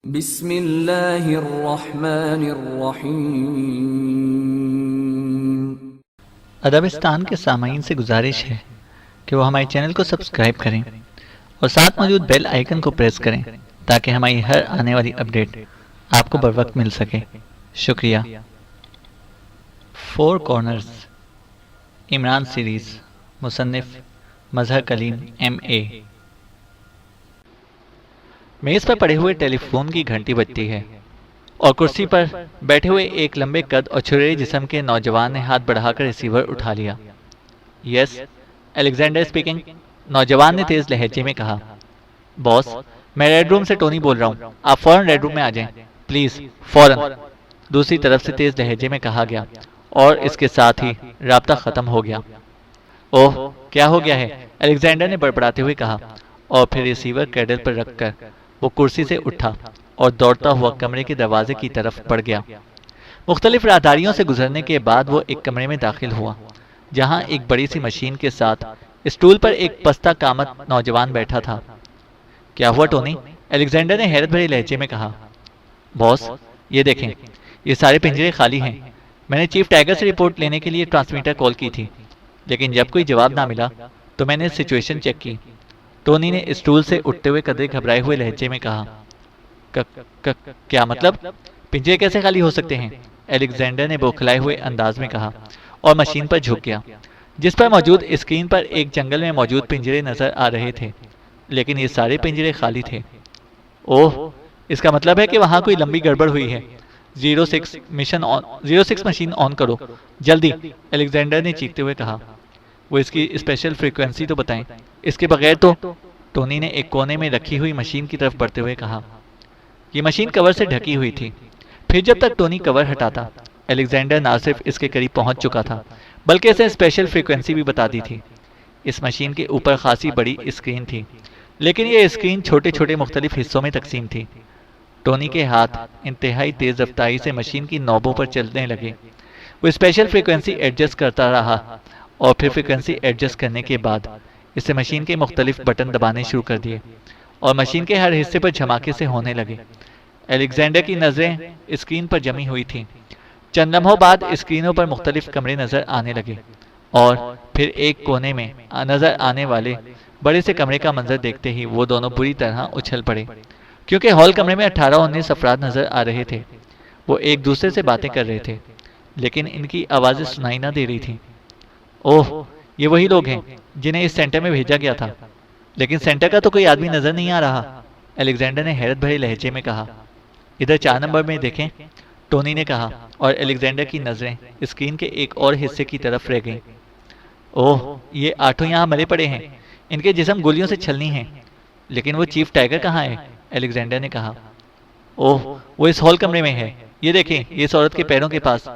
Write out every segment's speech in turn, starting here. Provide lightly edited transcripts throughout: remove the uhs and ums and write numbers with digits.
बिस्मिल्लाहिर्रहमानिर्रहीम। अदबिस्तान के सामाईन से गुजारिश है कि वो हमारे चैनल को सब्सक्राइब करें और साथ मौजूद बेल आइकन को प्रेस करें ताकि हमारी हर आने वाली अपडेट आपको बर वक्त मिल सके। शुक्रिया। फोर कॉर्नर्स इमरान सीरीज़, मुसन्निफ मजहर कलीम MA। मेज़ पर पड़े हुए टेलीफोन की घंटी बजती है और कुर्सी पर बैठे हुए एक लंबे कद और छुरेरे जिस्म के नौजवान ने हाथ बढ़ाकर रिसीवर उठा लिया। यस, अलेक्जेंडर स्पीकिंग, नौजवान ने तेज लहजे में कहा। बॉस, मैं रेड रूम से टोनी बोल रहा हूँ, आप फौरन रेड रूम में आ जाएं, प्लीज, फौरन। दूसरी तरफ से तेज लहजे में कहा गया और इसके साथ ही राब्ता खत्म हो गया। ओह, क्या हो गया है? अलेक्जेंडर ने बड़बड़ाते हुए कहा और फिर रिसीवर कैडल पर रखकर वो कुर्सी से उठा और दौड़ता हुआ कमरे के दरवाजे की तरफ बढ़ गया। मुख्तलिफ राहदारियों से गुजरने के बाद वो एक कमरे में दाखिल हुआ जहां एक बड़ी सी मशीन के साथ स्टूल पर एक पस्ता कामत नौजवान बैठा था। क्या हुआ टोनी? अलेक्जेंडर ने हैरत भरे लहजे में कहा। बॉस, ये देखें, ये सारे पिंजरे खाली हैं। मैंने चीफ टाइगर से रिपोर्ट लेने के लिए ट्रांसमीटर कॉल की थी, लेकिन जब कोई जवाब ना मिला तो मैंने सिचुएशन चेक की। टोनी ने स्टूल से उठते हुए कदरे घबराए हुए लहजे में कहा। क्या मतलब? पिंजरे कैसे खाली हो सकते हैं? अलेक्जेंडर ने बौखलाए हुए अंदाज में कहा और मशीन पर झुक गया जिस पर मौजूद स्क्रीन पर एक जंगल में मौजूद पिंजरे नजर आ रहे थे, लेकिन ये सारे पिंजरे खाली थे। ओह, इसका मतलब है कि वहां कोई लंबी गड़बड़ हुई है। 06 मशीन ऑन करो जल्दी, अलेक्जेंडर ने चीखते हुए कहा। वो इसकी स्पेशल फ्रीक्वेंसी तो बताएं, इसके बगैर तो। टोनी ने एक कोने में रखी हुई मशीन की तरफ बढ़ते हुए कहा। ये मशीन कवर से ढकी हुई थी। फिर जब तक टोनी कवर हटाता, अलेक्जेंडर ना सिर्फ इसके करीब पहुंच चुका था बल्कि इसे स्पेशल फ्रीक्वेंसी भी बता दी थी। इस मशीन के ऊपर खासी बड़ी स्क्रीन थी, लेकिन यह स्क्रीन छोटे छोटे मुख्तलिफ हिस्सों में तकसीम थी। टोनी के हाथ इंतहाई तेज रफ्तारी से मशीन की नॉबों पर चलने लगे। वो स्पेशल फ्रीक्वेंसी एडजस्ट करता रहा और फिर फ्रीक्वेंसी एडजस्ट करने के बाद इसे मशीन के मुख्तलिफ बटन दबाने शुरू कर दिए और मशीन के हर हिस्से पर झमाके से होने लगे। अलेक्जेंडर की नजरें स्क्रीन पर जमी हुई थीं। चंद लम्हों बाद स्क्रीनों पर मुख्तलिफ कमरे नजर आने लगे और फिर एक कोने में नजर आने वाले बड़े से कमरे का मंजर देखते ही वो दोनों बुरी तरह उछल पड़े, क्योंकि हॉल कमरे में 18-19 अफराद नजर आ रहे थे। वो एक दूसरे से बातें कर रहे थे, लेकिन इनकी आवाजें सुनाई ना दे रही थी। ओह, ये वही लोग हैं जिन्हें इस सेंटर में भेजा गया था, लेकिन सेंटर का तो कोई आदमी नजर नहीं आ रहा, अलेक्जेंडर ने हैरत भरे लहजे में कहा। इधर 4 नंबर में देखें, टोनी ने कहा और अलेक्जेंडर की नजरें स्क्रीन के एक और हिस्से की तरफ रह गईं। ओह, ये 8 यहाँ मरे पड़े हैं, इनके जिस्म गोलियों से छलनी हैं, लेकिन वो चीफ टाइगर कहाँ है? अलेक्जेंडर ने कहा। ओह, वो इस हॉल कमरे में है, ये देखें, ये इस औरत के पैरों के पास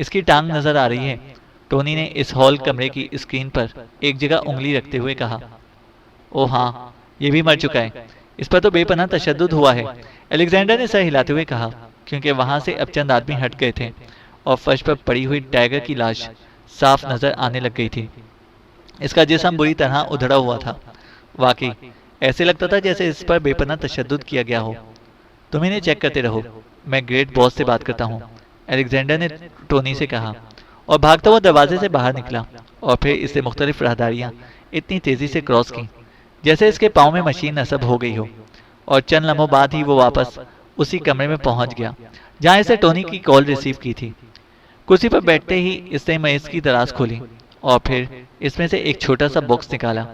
इसकी टांग नजर आ रही है। टोनी ने इस हॉल कमरे की स्क्रीन पर एक जगह उंगली रखते हुए कहा। ओह हाँ, ये भी मर चुका है, इस पर तो बेपनाह तशद्दुद हुआ है, अलेक्जेंडर ने सर हिलाते हुए कहा, क्योंकि वहां से अब चंद आदमी हट गए थे और फर्श पर पड़ी हुई टाइगर की लाश साफ नजर आने लग गई थी। इसका जिस्म बुरी तरह उधड़ा हुआ था। वाकई ऐसे लगता था जैसे इस पर बेपनाह तशद्दुद किया गया हो। तुम इन्हें चेक करते रहो, मैं ग्रेट बॉस से बात करता हूँ, अलेक्जेंडर ने टोनी से कहा और भागता हुआ दरवाजे से बाहर निकला और फिर इससे मुख्तलिफ राहदारियां इतनी तेजी से क्रॉस की जैसे इसके पाँव में मशीन नस्ब हो गई हो, और चंद लम्हों बाद ही वो वापस उसी कमरे में पहुंच गया जहां इसे टोनी की कॉल रिसीव की थी। कुर्सी पर बैठते ही इसने मेज की दराज खोली और फिर इसमें से एक छोटा सा बॉक्स निकाला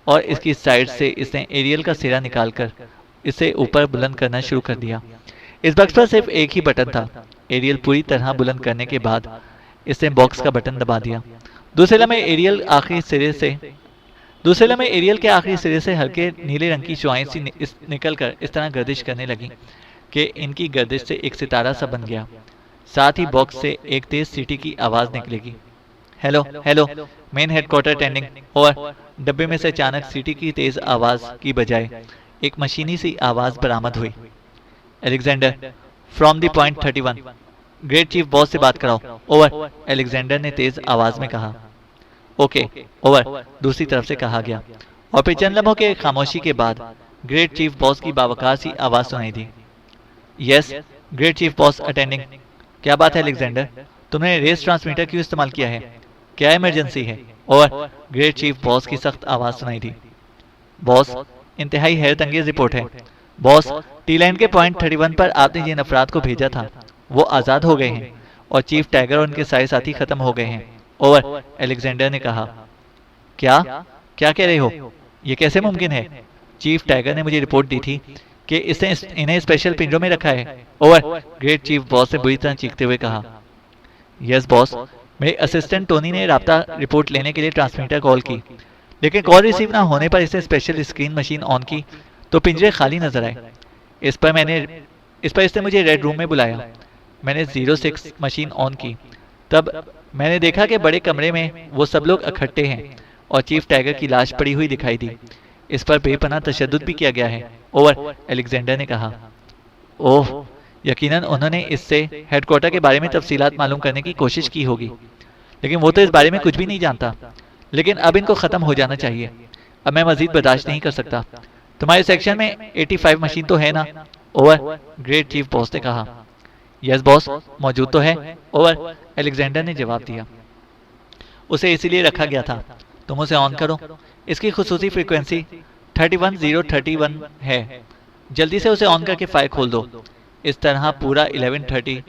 और इसकी साइड से इसने एरियल का सिरा निकालकर इसे ऊपर बुलंद करना शुरू कर दिया। इस बॉक्स पर सिर्फ एक ही बटन था। एरियल पूरी तरह बुलंद करने के बाद इसने बॉक्स का बटन दबा दिया। दूसरे लम्हे एरियल के आखिरी सिरे से हल्के नीले रंग की शुआएं सी निकलकर इस तरह गर्दिश करने लगी कि इनकी गर्दिश से एक सितारा सा बन गया। साथ ही बॉक्स से एक तेज सीटी की आवाज निकलेगी। Hello hello, main headquarter attending, और डब्बे में से अचानक सीटी की तेज आवाज की बजाय एक मशीनी सी आवाज बरामद हुई। Alexander, from the point 31, great chief boss से बात कराओ, ओवर, अलेक्जेंडर ने तेज आवाज में कहा। ओके, ओवर, दूसरी तरफ से कहा गया और फिर चंद लम्हों के खामोशी के बाद ग्रेट चीफ बॉस की बावकार सी आवाज सुनाई दी। Yes, great chief boss attending. क्या बात है अलेक्जेंडर, तुमने रेस ट्रांसमीटर क्यों इस्तेमाल किया है? क्या इमरजेंसी है? और ग्रेट चीफ बॉस की सख्त आवाज सुनाई दी। बॉस, इंतहाई हैरत अंगेज रिपोर्ट है। बॉस, टी लाइन के पॉइंट 31 पर आपने जिन अफराद को भेजा था वो आज़ाद हो गए हैं और चीफ टाइगर और उनके सारे साथी खत्म हो गए हैं। ओवर, अलेक्जेंडर ने कहा। क्या क्या कह रहे हो? ये कैसे मुमकिन है? चीफ टाइगर ने मुझे रिपोर्ट दी थी कि इसने इन्हें स्पेशल पिंजरों में रखा है। ओवर, ग्रेट चीफ बॉस ने बुरी तरह चीखते हुए कहा। यस बॉस, मेरे असिस्टेंट टोनी ने राब्ता रिपोर्ट लेने के लिए ट्रांसमीटर कॉल की, लेकिन कॉल रिसीव ना होने पर इसने स्पेशल स्क्रीन मशीन ऑन की तो पिंजरे खाली नजर आए। इस पर इसने मुझे रेड रूम में बुलाया। मैंने 06 मशीन ऑन की, तब मैंने देखा कि बड़े कमरे में वो सब लोग इकट्ठे हैं और चीफ टाइगर की लाश पड़ी हुई दिखाई दी। इस पर बेपनाह तशद्दुद भी किया गया है। ओवर, अलेक्जेंडर ने कहा। ओह, यकीनन उन्होंने इससे हेडक्वार्टर के बारे में तफसीलात मालूम करने की कोशिश की होगी, लेकिन वो तो इस बारे में कुछ भी नहीं जानता। लेकिन अब इनको ख़त्म हो जाना चाहिए। अब मैं मजीद बर्दाश्त नहीं कर सकता। तुम्हारे सेक्शन में 85 मशीन तो है ना? ओवर, ग्रेट चीफ बॉस ने कहा। यस बॉस, मौजूद तो है। ओवर, अलेक्जेंडर ने जवाब दिया। उसे इसीलिए रखा गया था। तुम उसे ऑन करो। इसकी खुसूसी फ्रीक्वेंसी 31031 है। जल्दी से उसे ऑन करके फायर खोल दो। इस तरह पूरा 1130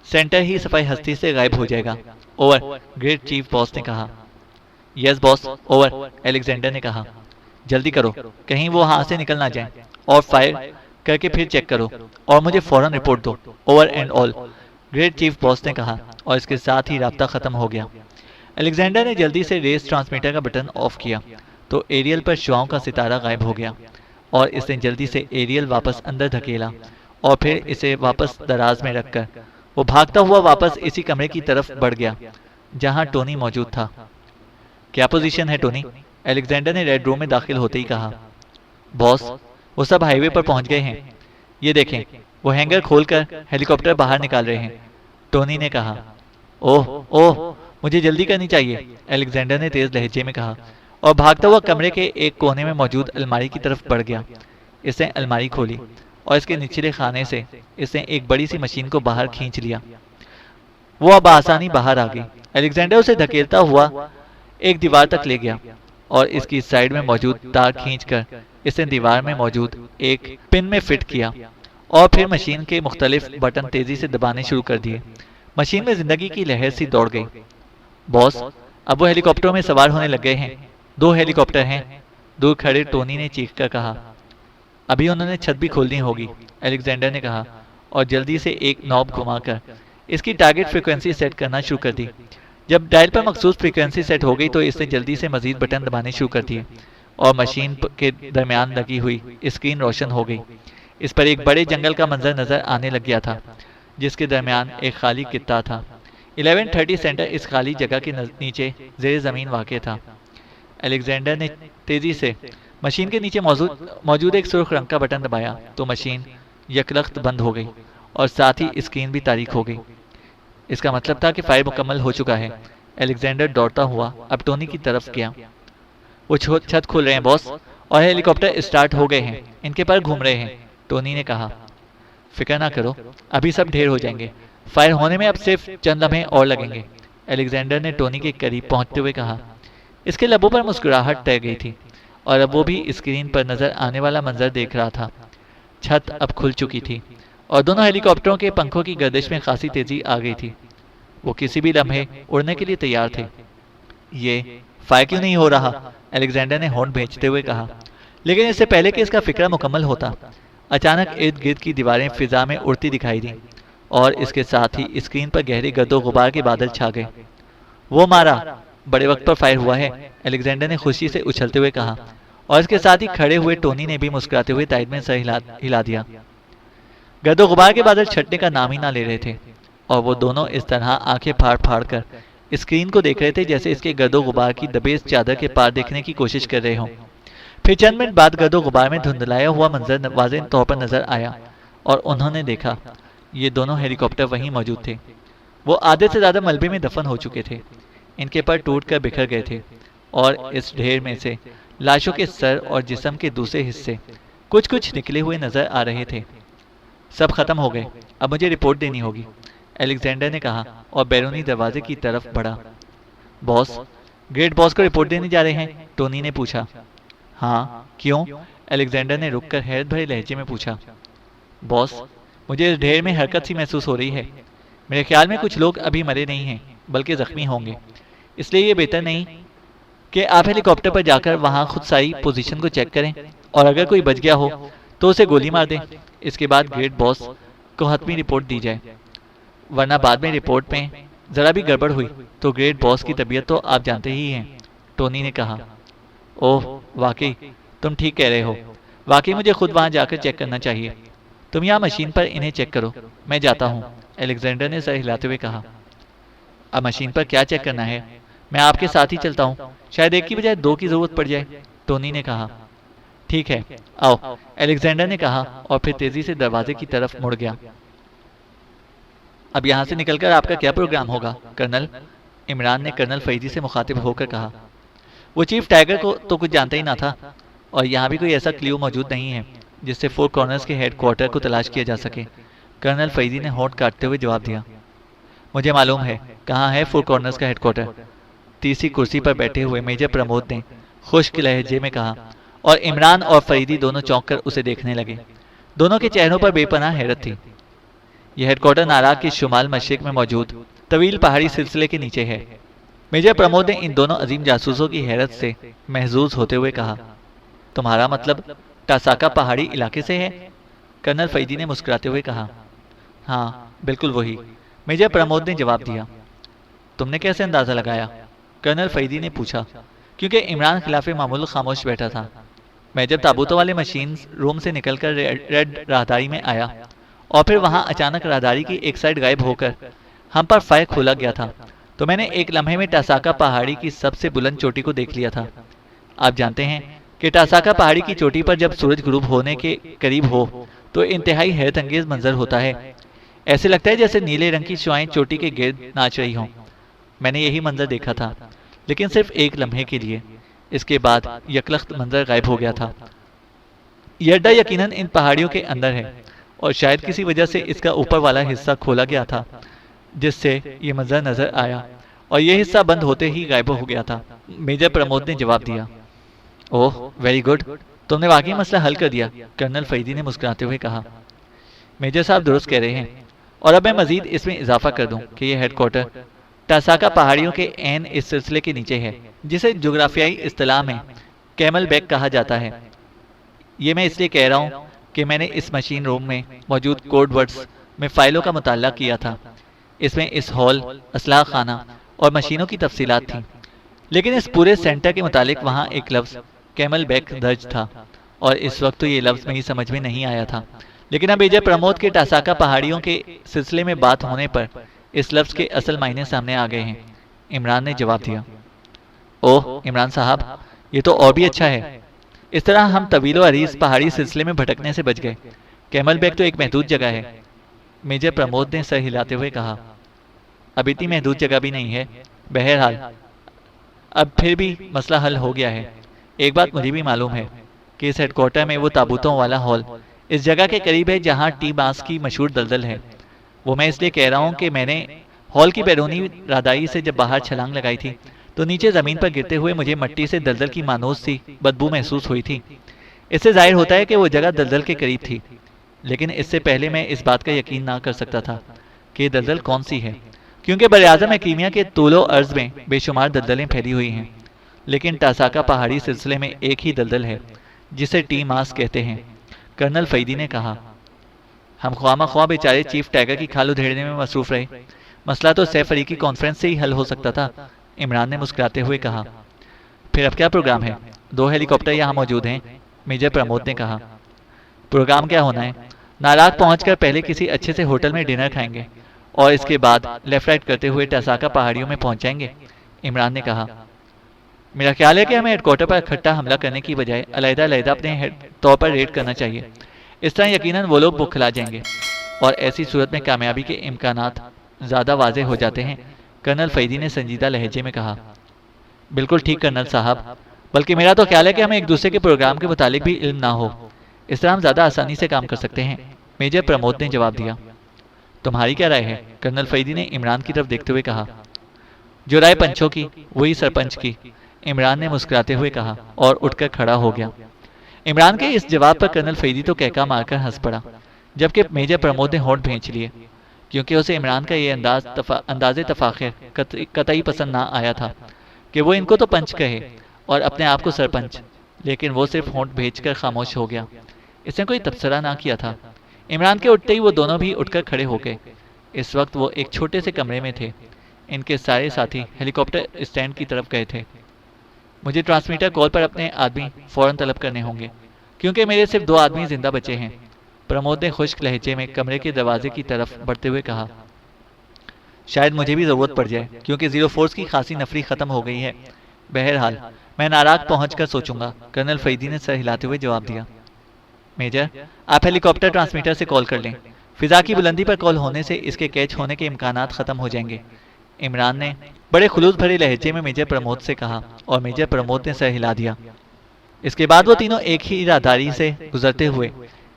सेंटर ही सफाई हस्ती से गायब हो जाएगा। ओवर, ग्रेट चीफ बॉस ने कहा। Yes boss. ओवर, अलेक्जेंडर ने कहा। जल्दी करो, कहीं वो हाथ से निकल ना जाए। और फायर करके फिर चेक करो और मुझे फौरन रिपोर्ट दो। Over and all, great chief boss ने कहा, और इसके साथ ही राब्ता खत्म हो गया। अलेक्जेंडर ने जल्दी से रेस ट्रांसमीटर का बटन ऑफ किया तो एरियल पर शुआओं का सितारा गायब हो गया और इसने जल्दी से एरियल वापस अंदर धकेला और फिर इसे वापस दराज में रखकर वो भागता हुआ वापस इसी कमरे की तरफ बढ़ गया जहां टोनी मौजूद था। क्या पोजीशन है टोनी? अलेक्जेंडर ने रेड रूम में दाखिल होते ही कहा। बॉस, वो सब हाईवे पर पहुंच गए हैं। ये देखें, वो हैंगर खोलकर हेलीकॉप्टर बाहर निकाल रहे हैं। टोनी ने कहा। ओह ओह, मुझे जल्दी करनी चाहिए, अलेक्जेंडर ने तेज लहजे में कहा और भागता हुआ कमरे के एक कोने में मौजूद अलमारी की तरफ बढ़ गया। इसने अलमारी खोली और इसके निचले खाने से इसने एक बड़ी सी मशीन को बाहर खींच लिया। वो अब आसानी बाहर आ गई। अलेक्जेंडर उसे धकेलता हुआ एक दीवार तक ले गया और इसकी साइड में मौजूद तार खींचकर इसने दीवार में मौजूद एक पिन में फिट किया और फिर मशीन के मुख्तलिफ बटन तेजी से दबाने शुरू कर दिए। मशीन में जिंदगी की लहर सी दौड़ गई। बॉस, अब वो हेलीकॉप्टरों में सवार होने लग गए हैं। 2 हेलीकॉप्टर हैं, दूर खड़े टोनी ने चीख कर कहा। अभी उन्होंने छत भी खोलनी होगी, अलेक्जेंडर ने कहा और जल्दी से एक नॉब घुमाकर इसकी टारगेट फ्रीक्वेंसी सेट करना शुरू कर दी। जब डायल पर मखसूस फ्रीक्वेंसी सेट हो गई तो इसने जल्दी से मजीद बटन दबाने शुरू कर दिए और मशीन के दरमियान लगी हुई स्क्रीन रोशन हो गई। इस पर एक बड़े जंगल का मंजर नजर आने लग गया था जिसके दरमियान एक खाली कित्ता था। 1130 सेंटर इस खाली जगह के नीचे जेर जमीन वाक़ था। अलेक्जेंडर ने तेजी से मशीन के नीचे मौजूद एक सुर्ख रंग का बटन दबाया तो मशीन यकलख्त बंद हो गई और साथ ही स्क्रीन भी तारीक हो गई। इसका मतलब था कि फायर मुकम्मल हो चुका है। अलेक्जेंडर दौड़ता हुआ अब टोनी की तरफ गया। वो छत खोल रहे हैं बॉस, और हेलीकॉप्टर स्टार्ट हो गए हैं। इनके पर घूम रहे हैं, टोनी ने कहा। फिक्र ना करो, अभी सब ढेर हो जाएंगे। फायर होने में अब सिर्फ चंद लम्हे और लगेंगे, अलेक्जेंडर ने टोनी के करीब पहुंचते हुए कहा। इसके लबों पर मुस्कुराहट तय गई थी और अब वो भी स्क्रीन पर नजर आने वाला मंजर देख रहा था। छत अब खुल चुकी थी और दोनों हेलीकॉप्टरों के पंखों की गर्दिश में खासी तेजी आ गई थी। वो किसी भी लम्हे उड़ने के लिए तैयार थे। ये फायर क्यों नहीं हो रहा? अलेक्जेंडर ने हॉर्न भेजते हुए कहा। लेकिन इससे पहले कि इसका फिक्रा मुकम्मल होता, अचानक इर्द गिर्द की दीवारें फिजा में उड़ती दिखाई दी और इसके साथ ही स्क्रीन पर गहरे गर्दो गुबार के बादल छा गए। वो मारा, बड़े वक्त पर फायर हुआ है, अलेक्जेंडर ने खुशी से उछलते हुए कहा और इसके साथ ही खड़े हुए टोनी ने भी मुस्कुराते हुए तायद में सर हिला दिया। गर्दो गुबार के बादल छटने का नाम ही ना ले रहे थे और वो दोनों इस तरह आंखें फाड़ फाड़ कर स्क्रीन को देख रहे थे जैसे इसके गर्दो गुबार की दबेज चादर के पार देखने की कोशिश कर रहे हों। फिर चंद मिनट बाद गर्दो गुबार में धुंधलाया हुआ मंजर वाज़ेह तौर पर नजर आया और उन्होंने देखा ये दोनों हेलीकॉप्टर वहीं मौजूद थे। वो आधे से ज्यादा मलबे में दफन हो चुके थे। इनके पर टूट कर बिखर गए थे और इस ढेर में से लाशों के सर और जिस्म के दूसरे हिस्से कुछ कुछ निकले हुए नजर आ रहे थे। सब खत्म हो गए, अब मुझे रिपोर्ट देनी होगी, अलेक्जेंडर ने कहा और बैरोनी दरवाजे की तरफ बढ़ा। बॉस, ग्रेट बॉस को रिपोर्ट देने जा रहे हैं? टोनी ने पूछा। हाँ, क्यों? अलेक्जेंडर ने रुककर हैरत भरे लहजे में पूछा। बॉस, मुझे इस ढेर में हरकत सी महसूस हो रही है। मेरे ख्याल में कुछ लोग अभी मरे नहीं हैं, बल्कि जख्मी होंगे। इसलिए ये बेहतर नहीं कि आप हेलीकॉप्टर पर जाकर वहां खुद सारी पोजीशन को चेक करें, और अगर कोई बच गया हो तो उसे गोली मार दें। इसके बाद ग्रेट बॉस को हतमी रिपोर्ट दी जाए, वरना बाद में रिपोर्ट में जरा भी गड़बड़ हुई तो ग्रेट बॉस की तबीयत तो आप जानते ही हैं, टोनी ने कहा। ओह, वाकई तुम ठीक कह रहे हो। वाकई मुझे खुद वहां जाकर चेक करना चाहिए। तुम यहाँ मशीन पर इन्हें चेक करो, मैं जाता हूँ, अलेक्जेंडर ने सर हिलाते हुए कहा। अब मशीन पर क्या चेक करना है? मैं आपके साथ ही चलता हूँ, शायद एक की बजाय दो की जरूरत पड़ जाए, टोनी ने कहा। ठीक है, आओ, अलेक्जेंडर ने कहा और फिर तेजी से दरवाजे की तरफ मुड़ गया। अब यहाँ से निकलकर आपका क्या प्रोग्राम होगा, कर्नल? इमरान ने कर्नल फरीदी से मुखातिब होकर कहा। वो चीफ टाइगर को तो कुछ जानता ही ना था, और यहाँ भी कोई ऐसा क्ल्यू मौजूद नहीं है जिससे फोर कॉर्नर्स के हेडक्वार्टर को तलाश किया जा सके, कर्नल फरीदी ने होंठ काटते हुए जवाब दिया। मुझे मालूम है कहाँ है फोर कॉर्नर्स का हेडक्वार्टर, तीसरी कुर्सी पर बैठे हुए मेजर प्रमोद ने खुश्क लहजे में कहा, और इमरान और फरीदी दोनों चौंक कर उसे देखने लगे। दोनों के चेहरों पर बेपनाह हैरत थी। यह हेडक्वार्टर नाराग के शुमाल मशरिक में मौजूद तवील पहाड़ी सिलसिले के नीचे है, मेजर प्रमोद ने इन दोनों अजीम जासूसों की हैरत से महजूज होते हुए कहा। तुम्हारा मतलब टासाका पहाड़ी इलाके से है? कर्नल फरीदी ने मुस्कुराते हुए कहा। हाँ, बिल्कुल वही, मेजर प्रमोद ने जवाब दिया। तुमने कैसे अंदाजा लगाया? कर्नल फरीदी ने पूछा, क्योंकि इमरान खिलाफे मामूल खामोश बैठा था। मैं जब ताबूतों वाले मशीन रूम से निकलकर रेड राहदारी में आया और फिर वहां अचानक राहदारी की एक साइड गायब होकर हम पर फायर खोला गया था, तो मैंने एक लम्हे में टासाका पहाड़ी की सबसे बुलंद चोटी को देख लिया था। आप जानते हैं कि टासाका पहाड़ी की चोटी पर जब सूरज गुरूब होने के करीब हो तो इंतहाई हैरत अंगेज मंजर होता है। ऐसे लगता है जैसे नीले रंग की शुआएं चोटी के गिर्द नाच रही हों। मैंने यही मंजर देखा था, लेकिन सिर्फ एक लम्हे के लिए। इसके बाद यकलख्त मंजर गायब हो गया था। यह अड्डा यकीनन इन पहाड़ियों के अंदर है, और शायद किसी वजह से इसका ऊपर वाला हिस्सा खोला गया था, जिससे ये मंजर नजर आया, और यह हिस्सा बंद होते ही गायब हो गया था, मेजर प्रमोद ने जवाब दिया। ओह, वेरी गुड, तुमने वाकई मसला हल कर दिया, कर्नल फरीदी ने मुस्कुराते हुए कहा। मेजर साहब दुरुस्त कह रहे हैं, और अब मैं मजीद इसमें इजाफा कर दूं कि यह हेडक्वार्टर टासाका पहाड़ियों के एन इस सिलसिले के नीचे है, जिसे जोग्राफियाई इस्तिलाह में कैमल बैक कहा जाता है। ये मैं इसलिए कह रहा हूँ कि मैंने इस मशीन रूम में मौजूद कोड वर्ड्स में फ़ाइलों का मुताला किया था। इसमें इस हॉल, असलाह खाना और मशीनों की तफसीलात थी, लेकिन इस पूरे सेंटर के मुतालिक वहाँ एक लफ्ज़ कैमल बैक दर्ज था, और इस वक्त तो ये लफ्ज़ मेरी समझ में नहीं आया था। लेकिन अब मेजर प्रमोद के टासाका पहाड़ियों के सिलसिले में बात होने पर इस लफ्ज़ के असल मायने सामने आ गए हैं, इमरान ने जवाब दिया। ओह इमरान साहब, ये तो और भी अच्छा है। इस तरह हम तवीलो अरीज पहाड़ी सिलसिले में भटकने से बच गए। कैमल बैक तो एक महदूद जगह है, मेजर प्रमोद ने सर हिलाते हुए कहा। अब इतनी महदूद जगह भी नहीं है। बहरहाल अब फिर भी मसला हल हो गया है। एक बात मुझे भी मालूम है कि इस हेडक्वार्टर में वो ताबूतों वाला हॉल इस जगह के करीब है जहाँ टी बांस की मशहूर दलदल है। वो मैं इसलिए कह रहा हूँ कि मैंने हॉल की बैरूनी राहदारी से जब बाहर छलांग लगाई थी तो नीचे ज़मीन पर गिरते हुए मुझे मिट्टी से दलदल की मानूस सी बदबू महसूस हुई थी। इससे जाहिर होता है कि वो जगह दलदल के करीब थी, लेकिन इससे पहले मैं इस बात का यकीन ना कर सकता था कि दलदल कौन सी है, क्योंकि बर-ए-आज़म कीमिया के तूलो अर्ज़ में बेशुमार दलदलें फैली हुई हैं, लेकिन टासाका पहाड़ी सिलसिले में एक ही दलदल है जिसे टी मास कहते हैं, कर्नल फरीदी ने कहा। हम ख्वामा ख्वाह बेचारे चीफ टाइगर की खाल उधेड़ने में मसरूफ रहे। मसला तो सैफ अली की कॉन्फ्रेंस से ही हल हो सकता था, इमरान ने मुस्कुराते हुए कहा। फिर अब क्या प्रोग्राम है? 2 हेलीकॉप्टर यहाँ मौजूद हैं, मेजर प्रमोद ने कहा। प्रोग्राम क्या होना है? नाराग पहुंचकर पहले किसी अच्छे से होटल में डिनर खाएंगे और इसके बाद लेफ्ट राइट करते हुए टासाका पहाड़ियों में पहुंच जाएंगे, इमरान ने कहा। मेरा ख्याल है कि हमें हेडक्वार्टर पर इकट्ठा हमला करने की बजाय अलग-अलग अपने तौर पर रेड करना चाहिए। इस तरह यकीनन वो लोग बौखला जाएंगे और ऐसी सूरत में कामयाबी के इम्कानात ज़्यादा वाजे हो जाते हैं, कर्नल फरीदी ने संजीदा लहजे में कहा। बिल्कुल ठीक कर्नल साहब, बल्कि मेरा तो ख्याल है कि हमें एक दूसरे के प्रोग्राम के मुतालिक भी इल्म ना हो। इस तरह हम ज़्यादा आसानी से काम कर सकते हैं, मेजर प्रमोद ने जवाब दिया। तुम्हारी क्या राय है? कर्नल फरीदी ने इमरान की तरफ देखते हुए कहा। जो राय पंचों की वही सरपंच की, इमरान ने मुस्कुराते हुए कहा और उठकर खड़ा हो गया। इमरान के इस जवाब पर कर्नल फरीदी तो कहका मारकर हंस पड़ा, जबकि मेजर प्रमोद ने होंठ भींच लिए, क्योंकि उसे इमरान का ये अंदाज़े तफाखिर कतई पसंद ना आया था कि वो इनको तो पंच कहे और अपने आप को सरपंच, लेकिन वो सिर्फ होंठ भेजकर खामोश हो गया। इसने कोई तबसरा ना किया था। इमरान के उठते ही वो दोनों भी उठकर खड़े हो गए। इस वक्त वो एक छोटे से कमरे में थे। इनके सारे साथी हेलीकॉप्टर स्टैंड की तरफ गए थे। मुझे ट्रांसमीटर कॉल पर अपने आदमी फौरन तलब करने होंगे, क्योंकि मेरे सिर्फ 2 आदमी जिंदा बचे हैं, प्रमोद ने खुश्क लहजे में कमरे के दरवाजे की तरफ बढ़ते हुए कहा। शायद मुझे भी ज़रूरत पड़ जाए, क्योंकि जीरो फोर्स की खासी नफरी ख़त्म हो गई है। बहरहाल मैं नाराग पहुंचकर सोचूंगा, कर्नल फरीदी ने सर हिलाते हुए जवाब दिया। मेजर, आप हेलीकॉप्टर ट्रांसमीटर से कॉल कर लें। फिजा की बुलंदी पर कॉल होने से इसके कैच होने के इम्कानात ख़त्म हो जाएंगे, इमरान ने बड़े खुलूस भरे लहजे में मेजर प्रमोद से कहा, और मेजर प्रमोद ने सर हिला दिया। इसके बाद वो तीनों एक ही राहदारी से गुजरते हुए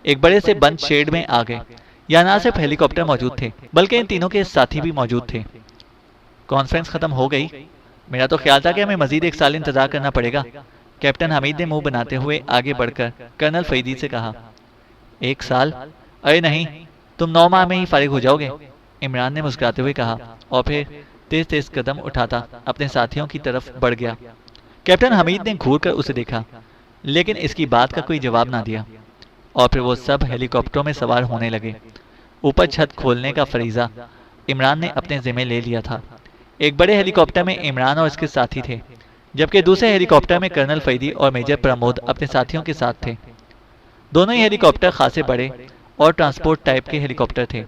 एक बड़े से बंद शेड में आ गए। यहाँ न सिर्फ हेलीकॉप्टर मौजूद थे, बल्कि इन तीनों के साथी भी मौजूद थे। कॉन्फ्रेंस खत्म हो गई। मेरा तो ख्याल था कि हमें मजीद 1 साल इंतजार करना पड़ेगा, कैप्टन हमीद ने मुंह बनाते हुए आगे बढ़कर कर्नल फरीदी से कहा। 1 साल? अरे नहीं, तुम 9 माह में ही फारिग हो जाओगे, इमरान ने मुस्कुराते हुए कहा, और फिर तेज तेज कदम उठाता अपने साथियों की तरफ बढ़ गया। कैप्टन हमीद ने घूर कर उसे देखा, लेकिन इसकी बात का कोई जवाब ना दिया, और फिर वो सब हेलीकॉप्टरों में सवार होने लगे। ऊपर छत खोलने का फरीजा इमरान ने अपने जिम्मे ले लिया था। एक बड़े हेलीकॉप्टर में इमरान और इसके साथी थे, जबकि दूसरे हेलीकॉप्टर में कर्नल फरीदी और मेजर प्रमोद अपने साथियों के साथ थे। दोनों ही हेलीकॉप्टर खासे बड़े और ट्रांसपोर्ट टाइप के हेलीकॉप्टर थे,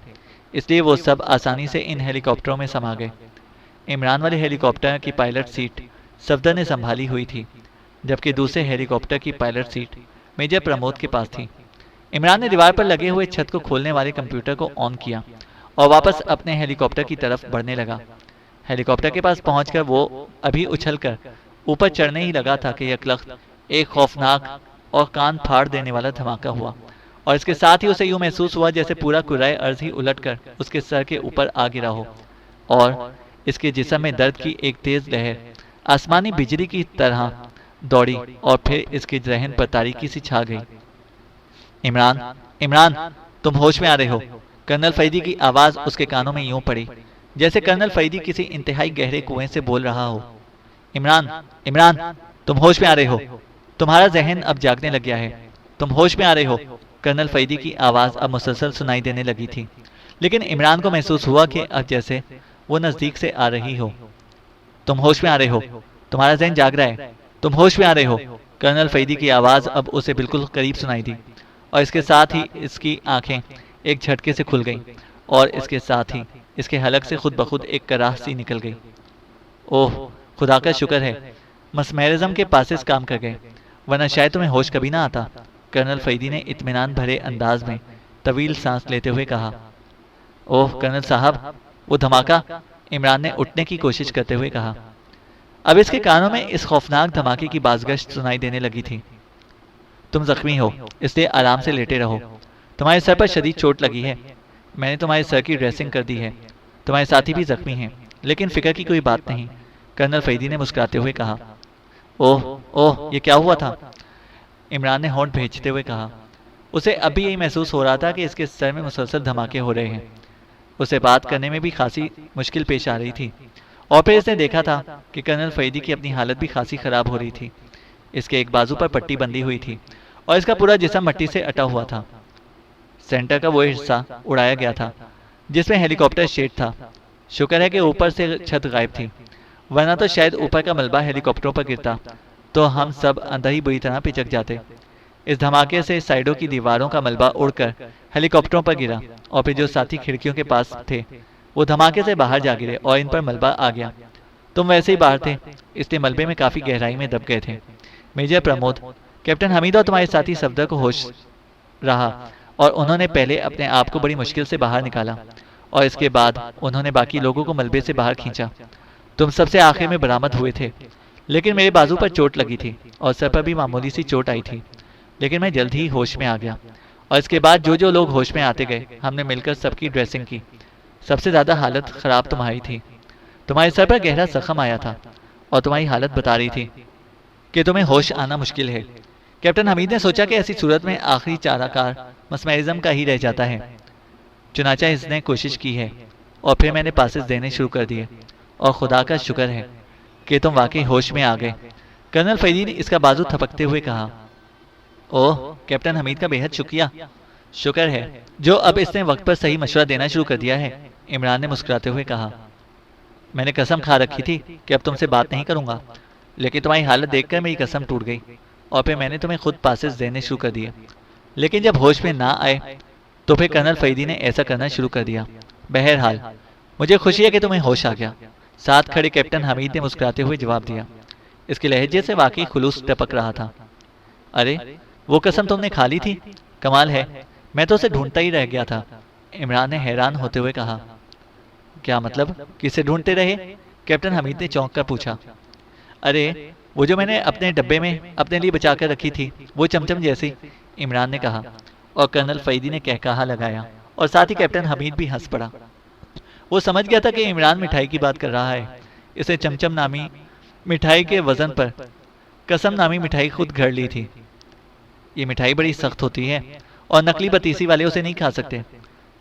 इसलिए वो सब आसानी से इन हेलीकॉप्टरों में समा गए। इमरान वाले हेलीकॉप्टर की पायलट सीट सफदर ने संभाली हुई थी, जबकि दूसरे हेलीकॉप्टर की पायलट सीट मेजर प्रमोद के पास थी। इमरान ने दीवार पर लगे हुए छत को खोलने वाले कंप्यूटर को ऑन किया और वापस अपने हेलीकॉप्टर की तरफ बढ़ने लगा। हेलीकॉप्टर के पास पहुंचकर वो अभी उछलकर ऊपर चढ़ने ही लगा था कि यकलख्त एक खौफनाक और कान फाड़ देने वाला धमाका हुआ, और इसके साथ ही उसे यूं महसूस हुआ जैसे पूरा कुराए अर्ज ही उलटकर उसके सर के ऊपर आ गिरा हो, और इसके जिस्म में दर्द की एक तेज लहर आसमानी बिजली की तरह दौड़ी और फिर इसके जहन पर तारीकी सी छा गई। इमरान, इमरान, तुम होश में आ रहे हो? कर्नल फरीदी की आवाज उसके कानों में यूं पड़ी जैसे कर्नल फरीदी किसी इंतहाई गहरे कुएं से बोल रहा हो। इमरान, इमरान, तुम होश में आ रहे हो? तुम्हारा जहन अब जागने लग गया है, तुम होश में आ रहे हो? कर्नल फरीदी की आवाज अब मुसलसल सुनाई देने लगी थी, लेकिन इमरान को महसूस हुआ कि अब जैसे वो नजदीक से आ रही हो। तुम होश में आ रहे हो? तुम्हारा जहन जाग रहा है, तुम होश में आ रहे हो? कर्नल फरीदी की आवाज अब उसे बिल्कुल करीब सुनाई दी, और इसके साथ ही इसकी आंखें एक झटके से खुल गईं, और इसके साथ ही इसके हलक से खुद ब खुद एक कराह सी निकल गई। ओह, खुदा का शुक्र है मसमेरिज्म के पासेस काम कर गए, वरना शायद तुम्हें होश कभी ना आता, कर्नल फरीदी ने इत्मीनान भरे अंदाज में तवील सांस लेते हुए कहा। ओह कर्नल साहब, वो धमाका, इमरान ने उठने की कोशिश करते हुए कहा। अब इसके कानों में इस खौफनाक धमाके की बाजगश्त सुनाई देने लगी थी। तुम जख्मी हो, इसलिए आराम से लेटे रहो। तुम्हारे सर पर शदीद चोट लगी है, मैंने तुम्हारे सर की ड्रेसिंग कर दी है। तुम्हारे साथी भी जख्मी हैं, लेकिन फिक्र की कोई बात नहीं, कर्नल फरीदी ने मुस्कुराते हुए कहा। ओह ओह, ये क्या हुआ था? इमरान ने होंठ भेजते हुए कहा। उसे अब भी यही महसूस हो रहा था कि इसके सर में मुसलसल धमाके हो रहे हैं। उसे बात करने में भी खासी मुश्किल पेश आ रही थी, और फिर इसने देखा था कि कर्नल फरीदी की अपनी हालत भी खासी खराब हो रही थी। इसके एक बाजू पर पट्टी बंधी हुई थी और इसका पूरा जिस्म मट्टी से अटा हुआ था। सेंटर का वो हिस्सा उड़ाया गया था जिसमें हेलीकॉप्टर शेड था। शुक्र है कि ऊपर से छत गायब थी, वरना तो शायद ऊपर का मलबा हेलीकॉप्टरों पर गिरता तो हम सब अंदर ही बुरी तरह पिचक जाते। इस धमाके से साइडों की दीवारों का मलबा उड़कर हेलीकॉप्टरों पर गिरा, और फिर जो साथी खिड़कियों के पास थे वो धमाके से बाहर जा गिरे और इन पर मलबा आ गया। तुम वैसे ही बाहर थे, इसलिए मलबे में काफी गहराई में दब गए थे। मेजर प्रमोद, कैप्टन हमीद और तुम्हारे साथी सफदर को होश रहा, और उन्होंने पहले अपने आप को बड़ी मुश्किल से बाहर निकाला, और इसके बाद उन्होंने बाकी लोगों को मलबे से बाहर खींचा। तुम सबसे आखिर में बरामद हुए थे, लेकिन मेरे बाजू पर चोट लगी थी और सर पर भी मामूली सी चोट आई थी, लेकिन मैं जल्द ही होश में आ गया और इसके बाद जो जो लोग होश में आते गए हमने मिलकर सबकी ड्रेसिंग की। सबसे ज़्यादा हालत ख़राब तुम्हारी थी। तुम्हारे सर पर गहरा जख्म आया था और तुम्हारी हालत बता रही थी कि तुम्हें होश आना मुश्किल है। कैप्टन हमीद ने सोचा कि ऐसी सूरत में आखिरी चाराकार मस्मेरिज्म का ही रह जाता है। चुनाचा इसने कोशिश की है और फिर मैंने पासेस देने शुरू कर दिए और खुदा का शुक्र है कि तुम वाकई होश में आ गए। कर्नल फरीदी ने इसका बाजू थपकते हुए कहा। ओह, कैप्टन हमीद का बेहद शुक्र है जो अब इसने वक्त पर सही मशवरा देना शुरू कर दिया है, इमरान ने मुस्कुराते हुए कहा। मैंने कसम खा रखी थी कि अब तुमसे बात नहीं करूंगा, लेकिन तुम्हारी हालत देखकर मेरी कसम टूट गई और फिर मैंने तुम्हें खुद पासेस देने शुरू कर दिए। लेकिन जब होश में ना आए तो फिर कर्नल फरीदी ने ऐसा करना शुरू कर दिया। बहरहाल मुझे खुशी है कि तुम्हें होश आ गया, साथ खड़े कैप्टन हमीद ने मुस्कुराते हुए जवाब दिया। इसके लहजे से वाकई खुलूस टपक रहा था। अरे, वो कसम तुमने खा ली थी? कमाल है, मैं तो उसे ढूंढता ही रह गया था, इमरान ने हैरान होते हुए कहा। क्या मतलब, किसे ढूंढते रहे? कैप्टन हमीद ने चौंक कर पूछा। अरे, वो जो मैंने अपने डब्बे में अपने लिए बचा कर रखी थी, वो चमचम जैसी, इमरान ने कहा और कर्नल फरीदी ने कहकहा लगाया और साथ ही कैप्टन हमीद भी हंस पड़ा। वो समझ गया था कि इमरान मिठाई की बात कर रहा है। इसे चमचम नामी मिठाई के वजन पर कसम नामी मिठाई खुद घर ली थी। ये मिठाई बड़ी सख्त होती है और नकली बतीसी वाले उसे नहीं खा सकते,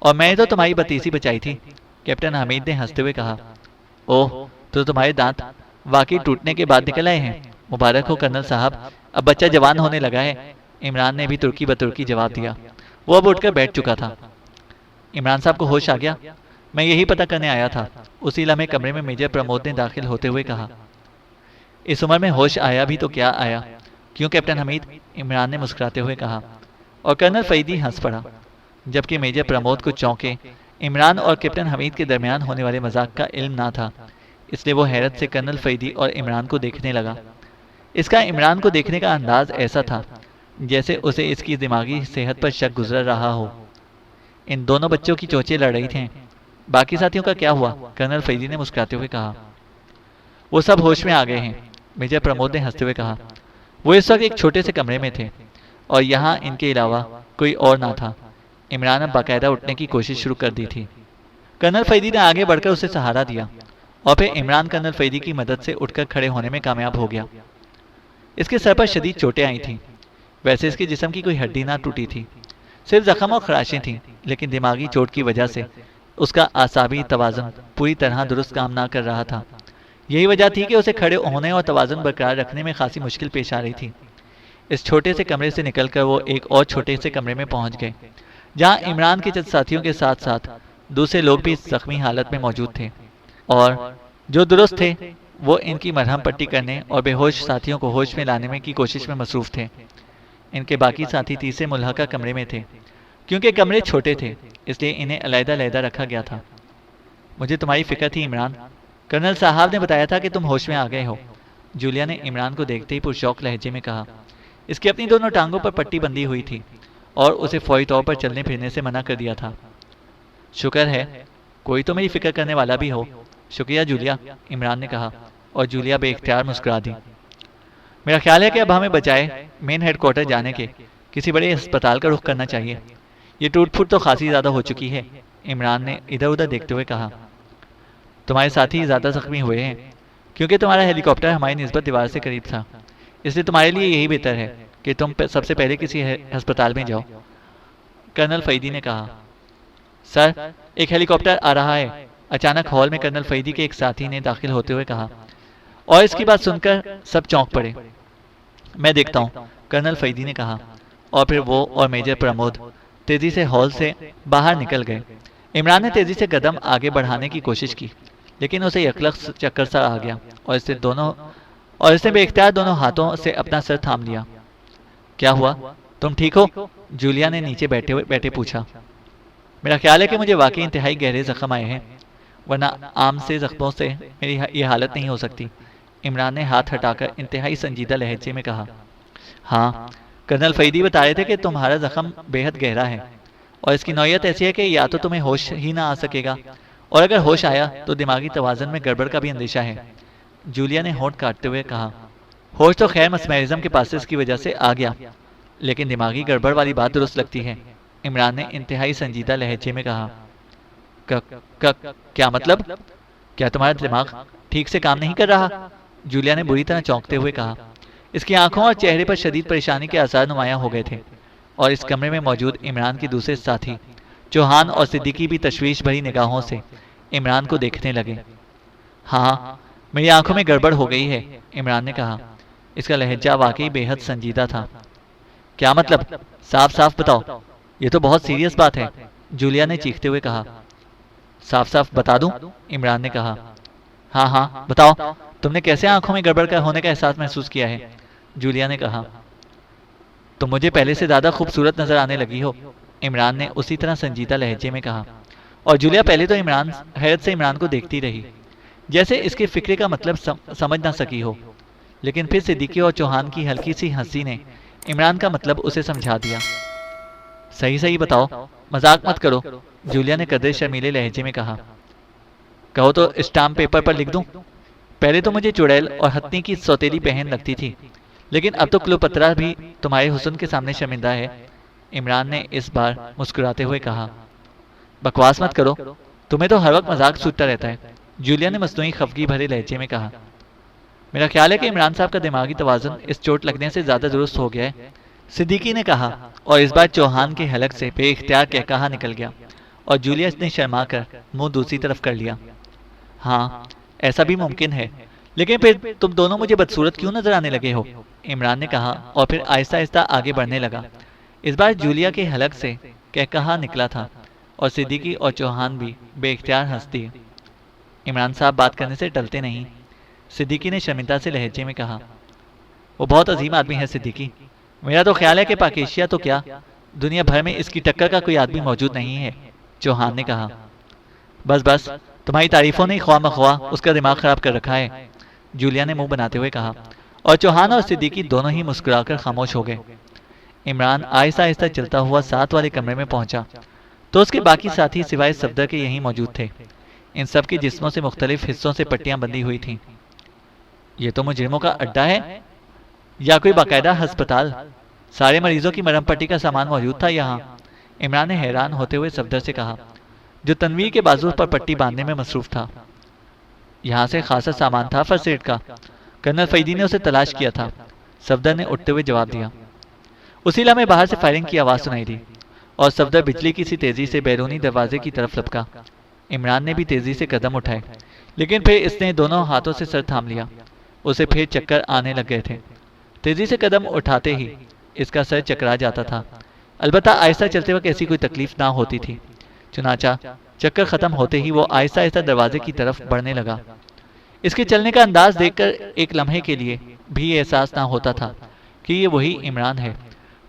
और मैं तो तुम्हारी बतीसी बचाई थी, कैप्टन हमीद ने हंसते हुए कहा। ओह, तो तुम्हारे दांत वाकई टूटने के बाद निकल आए हैं। मुबारक हो कर्नल साहब, अब बच्चा जवान होने लगा है, इमरान ने भी तुर्की बतुर्की जवाब दिया। वो अब उठकर बैठ चुका था। इमरान साहब को होश आ गया? मैं यही पता करने आया था, उसी लम्हे कमरे में मेजर प्रमोद ने दाखिल होते हुए कहा। इस उम्र में होश आया भी तो क्या आया, क्यों कैप्टन हमीद, इमरान ने मुस्कुराते हुए कहा और कर्नल फरीदी हंस पड़ा। जबकि मेजर प्रमोद को चौंके इमरान और कैप्टन हमीद के दरमियान होने वाले मजाक का इल्म ना था, इसलिए वो हैरत से कर्नल फरीदी और इमरान को देखने लगा। इसका इमरान को देखने का अंदाज ऐसा था जैसे उसे इसकी दिमागी सेहत पर शक गुजर रहा हो। इन दोनों बच्चों की चोंचें लड़ रही थीं। बाकी साथियों का क्या हुआ? कर्नल फरीदी ने मुस्कुराते हुए कहा। वो सब होश में आ गए हैं, मेजर प्रमोद ने हंसते हुए कहा। वो इस वक्त एक छोटे से कमरे में थे और यहाँ इनके अलावा कोई और ना था। इमरान अब बाकायदा उठने की कोशिश शुरू कर दी थी। कर्नल फरीदी ने आगे बढ़कर उसे सहारा दिया और फिर इमरान कर्नल फरीदी की मदद से उठकर खड़े होने में कामयाब हो गया। इसके सर पर शदीद चोटें आई थीं। वैसे इसके जिस्म की कोई हड्डी ना टूटी थी, सिर्फ जख्म और खराशें थीं, लेकिन दिमागी चोट की वजह से उसका आसाबी तवाज़ुन पूरी तरह दुरुस्त काम ना कर रहा था। यही वजह थी कि उसे खड़े होने और तवाज़ुन बरकरार रखने में खासी मुश्किल पेश आ रही थी। इस छोटे से कमरे से निकलकर वो एक और छोटे से कमरे में पहुंच गए, जहां इमरान के चंद साथियों के साथ साथ दूसरे लोग भी जख्मी हालत में मौजूद थे और जो दुरुस्त थे वो इनकी मरहम पट्टी करने और बेहोश साथियों को होश में लाने में की कोशिश में मसरूफ़ थे। इनके बाकी साथी तीसरे मुल्हका कमरे में थे। क्योंकि कमरे छोटे थे इसलिए इन्हें अलहदा-अलहदा रखा गया था। मुझे तुम्हारी फिक्र थी इमरान, कर्नल साहब ने बताया था कि तुम होश में आ गए हो, जूलिया ने इमरान को देखते ही पुरशौक लहजे में कहा। इसकी अपनी दोनों टांगों पर पट्टी बंधी हुई थी और उसे फौरी तौर पर चलने फिरने से मना कर दिया था। शुक्र है कोई तो मेरी फिक्र करने वाला भी हो। शुक्रिया जूलिया, इमरान ने कहा और जूलिया बेइख्तियार मुस्कुरा दी। मेरा ख्याल है कि अब हमें बजाय मेन हेडक्वार्टर जाने के किसी बड़े अस्पताल का रुख करना चाहिए। ये टूट फूट तो खासी ज़्यादा हो चुकी है, इमरान ने इधर उधर देखते हुए कहा। तुम्हारे साथी ज़्यादा जख्मी हुए हैं क्योंकि तुम्हारा हेलीकॉप्टर हमारी निस्बत दीवार से करीब था, इसलिए तुम्हारे लिए यही बेहतर है कि तुम सबसे पहले किसी अस्पताल में जाओ, कर्नल फरीदी ने कहा। सर, एक हेलीकॉप्टर आ रहा है, अचानक हॉल में कर्नल फरीदी के एक साथी ने दाखिल होते हुए कहा और इसकी बात सुनकर सब चौंक पड़े। मैं देखता हूँ, कर्नल फरीदी ने कहा और फिर वो और मेजर प्रमोद तेजी से हॉल से बाहर निकल गए। इमरान ने तेजी से कदम आगे बढ़ाने की कोशिश की, लेकिन उसे यकलक चक्कर सा आ गया और इसने बेख्तियार दोनों हाथों से अपना सर थाम लिया। क्या हुआ, तुम ठीक हो? जूलिया ने नीचे बैठे पूछा। मेरा ख्याल है कि मुझे वाकई इंतहाई गहरे जख्म आए हैं, वरना आम से जख्मों से मेरी ये हालत नहीं हो सकती, इमरान ने हाथ हटाकर इंतहाई संजीदा लहजे में कहा। हाँ, कर्नल फरीदी बता रहे थे कि तुम्हारा जख्म बेहद गहरा है और इसकी नौयत ऐसी है कि या तो तुम्हें होश ही ना आ सकेगा और अगर होश आया तो दिमागी तवाज़ुन में गड़बड़ का भी अंदेशा है, जूलिया ने होंठ काटते हुए कहा। होश तो खैर मस्मेरिज्म के पासेस की वजह से आ गया, लेकिन दिमागी गड़बड़ वाली बात दुरुस्त लगती है, इमरान ने इंतहाई संजीदा लहजे में कहा। क, क्या मतलब? क्या तुम्हारा दिमाग ठीक से काम नहीं कर रहा? जूलिया ने बुरी तरह चौंकते हुए कहा। इसकी आंखों और चेहरे पर शदीद परेशानी के आसार नुमायां हो गए थे और इस कमरे में मौजूद इमरान के दूसरे साथी चौहान और सिद्दीकी भी तशवीश भरी निगाहों से इमरान को देखने लगे। हाँ, मेरी आंखों में गड़बड़ हो गई है, इमरान ने कहा। इसका लहजा वाकई बेहद संजीदा था। क्या मतलब? साफ साफ बताओ, ये तो बहुत सीरियस बात है, जूलिया ने चीखते हुए कहा। साफ साफ बता दूं? इमरान ने कहा। हाँ हाँ बताओ, तुमने कैसे आंखों में गड़बड़ का होने का एहसास महसूस किया है? जूलिया ने कहा। तुम मुझे पहले से ज़्यादा खूबसूरत नजर आने लगी हो, इमरान ने उसी तरह संजीदा लहजे में कहा। और जूलिया पहले तो इमरान हैरत से इमरान को देखती रही, जैसे इसके फिक्रे का मतलब समझ ना सकी हो। लेकिन फिर सिद्दीकी और चौहान की हल्की सी हंसी ने इमरान का मतलब उसे समझा दिया। सही सही बताओ, मजाक मत करो, जूलिया ने कदरे शर्मीले लहजे में कहा। कहो तो स्टाम्प पेपर पर लिख दूं? पहले तो मुझे चुड़ैल और हथनी की सौतेली बहन लगती थी, लेकिन अब तो क्लोपत्रा भी तुम्हारे हुस्न के सामने शर्मिंदा है, इमरान ने इस बार मुस्कुराते हुए कहा। बकवास मत करो, तुम्हें तो हर वक्त मजाक छूटता रहता है, जूलिया ने मसनूई खफगी भरे लहजे में कहा। मेरा ख्याल है कि इमरान साहब का दिमागी तवाज़ुन इस चोट लगने से ज़्यादा दुरुस्त हो गया है, सिद्दीकी ने कहा। और इस बार चौहान के हलक से बेइख्तियार कहकहा निकल गया और जूलिया ने शर्मा कर मुंह दूसरी तरफ कर लिया। हाँ, ऐसा भी मुमकिन है, लेकिन फिर तुम दोनों मुझे बदसूरत क्यों नजर आने लगे हो? इमरान ने कहा और फिर आहिस्ता आहिस्ता आगे बढ़ने लगा। इस बार जूलिया के हलक से कहकहा निकला था और सिद्दीकी और चौहान भी बेइख्तियार हंस दिए। इमरान साहब बात करने से टलते नहीं, सिद्दीकी ने शर्मिंदा से लहजे में कहा। वो बहुत अजीम आदमी है सिद्दीकी, मेरा तो ख्याल है कि पाकेशिया तो क्या, दुनिया भर में इसकी टक्कर का कोई आदमी मौजूद नहीं है, चौहान ने कहा। बस बस, तुम्हारी तारीफों ने ख्वाह मख्वा उसका दिमाग खराब कर रखा है, जूलिया ने मुंह बनाते हुए कहा। और चौहान और सिद्दीकी दोनों ही मुस्कुराकर खामोश हो गए। इमरान आहिस्ता आहिस्ता चलता हुआ साथ वाले कमरे में पहुंचा तो उसके बाकी साथी सिवाय सफदर के यहीं मौजूद थे। इन सब के जिस्मों से मुख्तलिफ हिस्सों से पट्टियां बंधी हुई थीं। ये तो मुजरिमों का अड्डा है या कोई बाकायदा अस्पताल? सारे मरीजों की मरहम पट्टी का सामान मौजूद था यहाँ, इमरान ने हैरान होते हुए सफदर से कहा, जो तनवीर के बाजू पर पट्टी बांधने में मसरूफ था। यहाँ से खासा सामान था फर्स्ट एड का, कर्नल फईदी ने उसे तलाश किया था, सफदर ने उठते हुए जवाब दिया। उसी लम्हे बाहर से फायरिंग की आवाज़ सुनाई दी और सफदर बिजली की सी तेजी से बैरूनी दरवाजे की तरफ लपका। इमरान ने भी तेजी से कदम उठाए, लेकिन फिर इसने दोनों हाथों से सर थाम लिया। उसे फिर चक्कर आने लग गए थे। तेजी से कदम उठाते ही इसका सर चकरा जाता था। अलबत्ता आहिस्ता चलते वक्त ऐसी कोई तकलीफ ना होती थी। चुनाचा चक्कर खत्म होते ही वो आहिस्ता आहिस्ता दरवाजे की तरफ बढ़ने लगा। इसके चलने का अंदाज देखकर एक लम्हे के लिए भी एहसास ना होता था कि ये वही इमरान है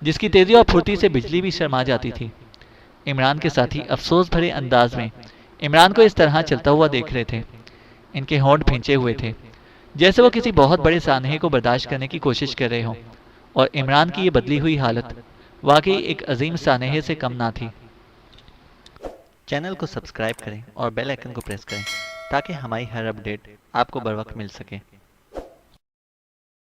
जिसकी तेजी और फुर्ती से बिजली भी शर्मा जाती थी। इमरान के साथी अफसोस भरे अंदाज में इमरान को इस तरह चलता हुआ देख रहे थे। इनके होंठ भींचे हुए थे, जैसे वो किसी बहुत बड़े सानहे को बर्दाश्त करने की कोशिश कर रहे हों। और इमरान की ये बदली हुई हालत वाकई एक अजीम सानहे से कम ना थी। चैनल को सब्सक्राइब करें और बेल आइकन को प्रेस करें ताकि हमारी हर अपडेट आपको बर वक्त मिल सके।